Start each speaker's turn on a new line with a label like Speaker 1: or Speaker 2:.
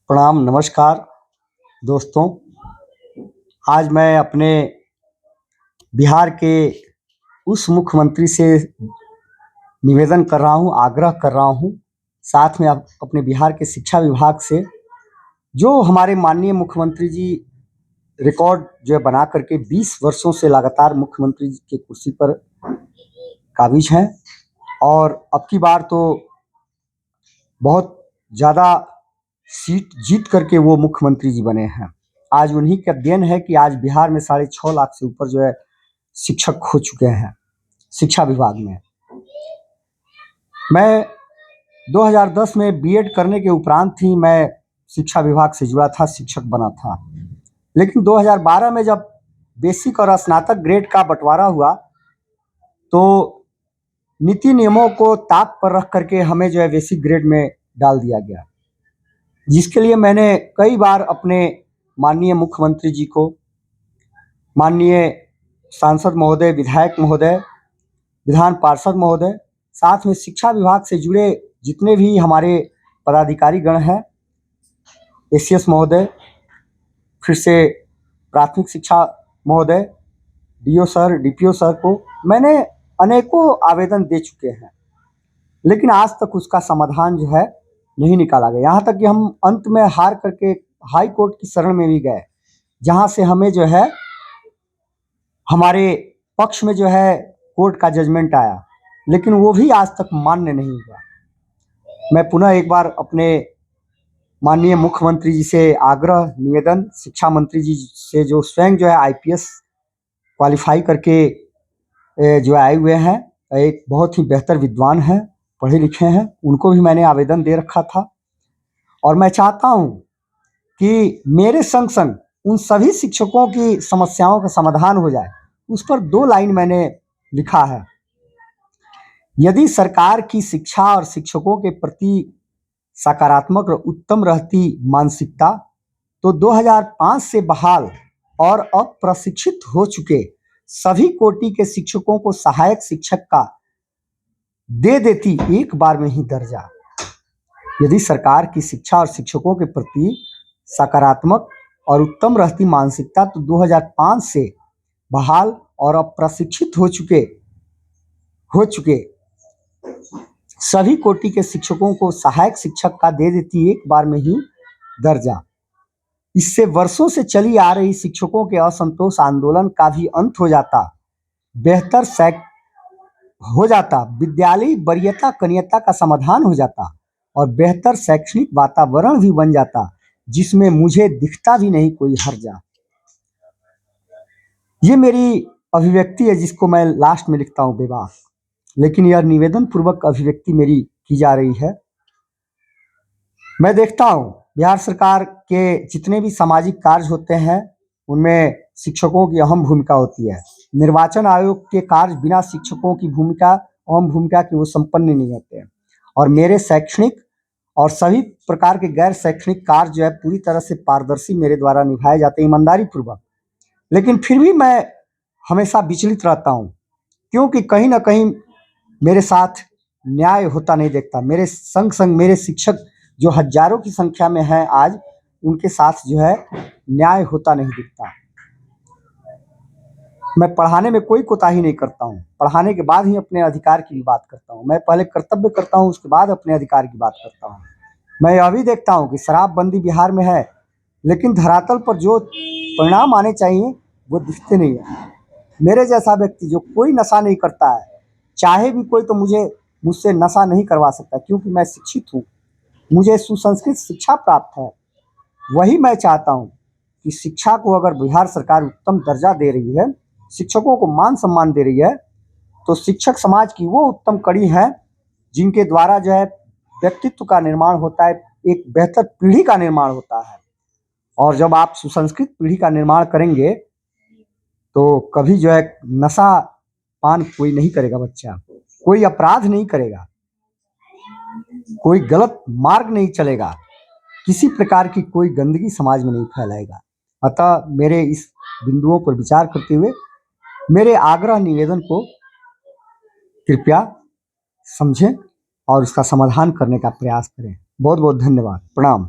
Speaker 1: प्रणाम, नमस्कार दोस्तों। आज मैं अपने बिहार के उस मुख्यमंत्री से निवेदन कर रहा हूँ, आग्रह कर रहा हूँ, साथ में अपने बिहार के शिक्षा विभाग से, जो हमारे माननीय मुख्यमंत्री जी रिकॉर्ड जो है बना करके 20 वर्षों से लगातार मुख्यमंत्री जी की कुर्सी पर काबिज हैं और अब की बार तो बहुत ज़्यादा सीट जीत करके वो मुख्यमंत्री जी बने हैं। आज उन्हीं का देन है कि आज बिहार में 6.5 लाख से ऊपर जो है शिक्षक हो चुके हैं शिक्षा विभाग में। मैं 2010 में बीएड करने के उपरांत ही मैं शिक्षा विभाग से जुड़ा था, शिक्षक बना था। लेकिन 2012 में जब बेसिक और स्नातक ग्रेड का बंटवारा हुआ तो नीति नियमों को ताक पर रख करके हमें जो है बेसिक ग्रेड में डाल दिया गया, जिसके लिए मैंने कई बार अपने माननीय मुख्यमंत्री जी को, माननीय सांसद महोदय, विधायक महोदय, विधान पार्षद महोदय, साथ में शिक्षा विभाग से जुड़े जितने भी हमारे पदाधिकारी गण हैं, एसीएस महोदय, फिर से प्राथमिक शिक्षा महोदय, डीओ सर, डीपीओ सर को मैंने अनेकों आवेदन दे चुके हैं, लेकिन आज तक उसका समाधान जो है नहीं निकाला गया। यहाँ तक कि हम अंत में हार करके हाई कोर्ट की शरण में भी गए, जहाँ से हमें जो है हमारे पक्ष में जो है कोर्ट का जजमेंट आया, लेकिन वो भी आज तक मान्य नहीं हुआ। मैं पुनः एक बार अपने माननीय मुख्यमंत्री जी से आग्रह निवेदन, शिक्षा मंत्री जी से जो स्वयं जो है आईपीएस क्वालिफाई करके जो आए हुए हैं, एक बहुत ही बेहतर विद्वान हैं, पढ़े लिखे हैं, उनको भी मैंने आवेदन दे रखा था। और मैं चाहता हूँ कि मेरे संग संग उन सभी शिक्षकों की समस्याओं का समाधान हो जाए। उस पर 2 लाइन मैंने लिखा है। यदि सरकार की शिक्षा और शिक्षकों के प्रति सकारात्मक और उत्तम रहती मानसिकता, तो 2005 से बहाल और अब प्रशिक्षित हो चुके सभी कोटि के शिक्षकों को सहायक शिक्षक का दे देती एक बार में ही दर्जा। यदि सरकार की शिक्षा और शिक्षकों के प्रति सकारात्मक और उत्तम रहती मानसिकता, तो 2005 से बहाल और अब प्रशिक्षित हो चुके सभी कोटि के शिक्षकों को सहायक शिक्षक का दे देती एक बार में ही दर्जा। इससे वर्षों से चली आ रही शिक्षकों के असंतोष आंदोलन का भी अंत हो जाता, विद्यालय वरीयता कनियता का समाधान हो जाता और बेहतर शैक्षणिक वातावरण भी बन जाता, जिसमें मुझे दिखता भी नहीं कोई हर्जा। ये मेरी अभिव्यक्ति है, जिसको मैं लास्ट में लिखता हूँ बेबाक, लेकिन यह निवेदन पूर्वक अभिव्यक्ति मेरी की जा रही है। मैं देखता हूँ बिहार सरकार के जितने भी सामाजिक कार्य होते हैं, उनमें शिक्षकों की अहम भूमिका होती है। निर्वाचन आयोग के कार्य बिना शिक्षकों की अहम भूमिका की वो संपन्न नहीं होते हैं। और मेरे शैक्षणिक और सभी प्रकार के गैर शैक्षणिक कार्य जो है पूरी तरह से पारदर्शी मेरे द्वारा निभाए जाते हैं, ईमानदारी पूर्वक। लेकिन फिर भी मैं हमेशा विचलित रहता हूँ, क्योंकि कहीं ना कहीं मेरे साथ न्याय होता नहीं देखता। मेरे संग संग मेरे शिक्षक जो हजारों की संख्या में हैं आज, उनके साथ जो है न्याय होता नहीं दिखता। मैं पढ़ाने में कोई कोताही नहीं करता हूँ, पढ़ाने के बाद ही अपने अधिकार की भी बात करता हूँ। मैं पहले कर्तव्य करता हूँ, उसके बाद अपने अधिकार की बात करता हूँ। मैं यह भी देखता हूँ कि शराबबंदी बिहार में है, लेकिन धरातल पर जो परिणाम आने चाहिए वो दिखते नहीं है। मेरे जैसा व्यक्ति जो कोई नशा नहीं करता है, चाहे भी कोई, तो मुझसे नशा नहीं करवा सकता, क्योंकि मैं शिक्षित हूँ, मुझे सुसंस्कृत शिक्षा प्राप्त है। वही मैं चाहता हूँ कि शिक्षा को अगर बिहार सरकार उत्तम दर्जा दे रही है, शिक्षकों को मान सम्मान दे रही है, तो शिक्षक समाज की वो उत्तम कड़ी है जिनके द्वारा जो है व्यक्तित्व का निर्माण होता है, एक बेहतर पीढ़ी का निर्माण होता है। और जब आप सुसंस्कृत पीढ़ी का निर्माण करेंगे तो कभी जो है नशा पान कोई नहीं करेगा, बच्चा कोई अपराध नहीं करेगा, कोई गलत मार्ग नहीं चलेगा, किसी प्रकार की कोई गंदगी समाज में नहीं फैलाएगा। अतः मेरे इस बिंदुओं पर विचार करते हुए मेरे आग्रह निवेदन को कृपया समझें और उसका समाधान करने का प्रयास करें। बहुत बहुत धन्यवाद। प्रणाम।